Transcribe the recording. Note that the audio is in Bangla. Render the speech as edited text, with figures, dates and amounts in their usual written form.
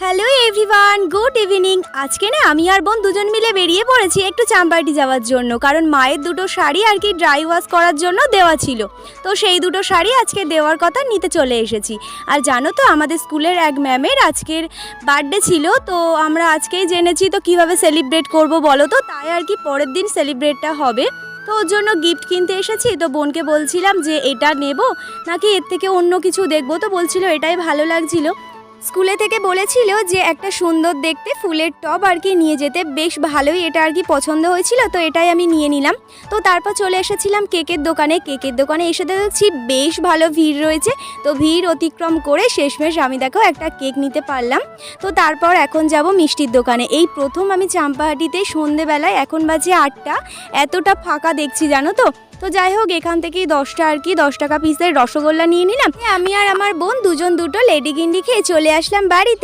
Hello everyone, good evening. আজকে না আমি আর বোন দুজন মিলে বেরিয়ে পড়েছি একটু চাম্পাটি যাওয়ার জন্য, কারণ মায়ের দুটো শাড়ি আর কি ড্রাই ওয়াশ করার জন্য দেওয়া ছিল। তো সেই দুটো শাড়ি আজকে দেওয়ার কথা নিতে চলে এসেছি। আর জানো তো আমাদের স্কুলের এক ম্যামের আজকের বার্থডে ছিল, তো আমরা আজকেই জেনেছি তো কিভাবে সেলিব্রেট করব বলো তো, তাই আর কি পরের দিন সেলিব্রেটটা হবে। তো ওর জন্য গিফট কিনতে এসেছি। তো বোনকে বলছিলাম যে এটা নেব নাকি এর থেকে অন্য কিছু দেখবো, তো বলছিল এটাই ভালো লাগছিল। স্কুলে থেকে বলেছিল যে একটা সুন্দর দেখতে ফুলের টব আর কি নিয়ে যেতে, বেশ ভালোই এটা আর কি পছন্দ হয়েছিল, তো এটাই আমি নিয়ে নিলাম। তো তারপর চলে এসেছিলাম কেকের দোকানে এসে দেখছি বেশ ভালো ভিড় রয়েছে। তো ভিড় অতিক্রম করে শেষমেশ আমি দেখো একটা কেক নিতে পারলাম। তো তারপর এখন যাব মিষ্টির দোকানে। এই প্রথম আমি চাম্পাহাটিতে সন্ধেবেলায়, এখন বাজে 8টা, এতটা ফাঁকা দেখছি জানো তো। তো যাই হোক, এখান থেকেই 10টা আর কি 10 টাকা পিসের রসগোল্লা নিয়ে নিলাম। আমি আর আমার বোন দুজন দুটো লেডি গিন্ডি খেয়ে চলে আসলাম বাড়িতে।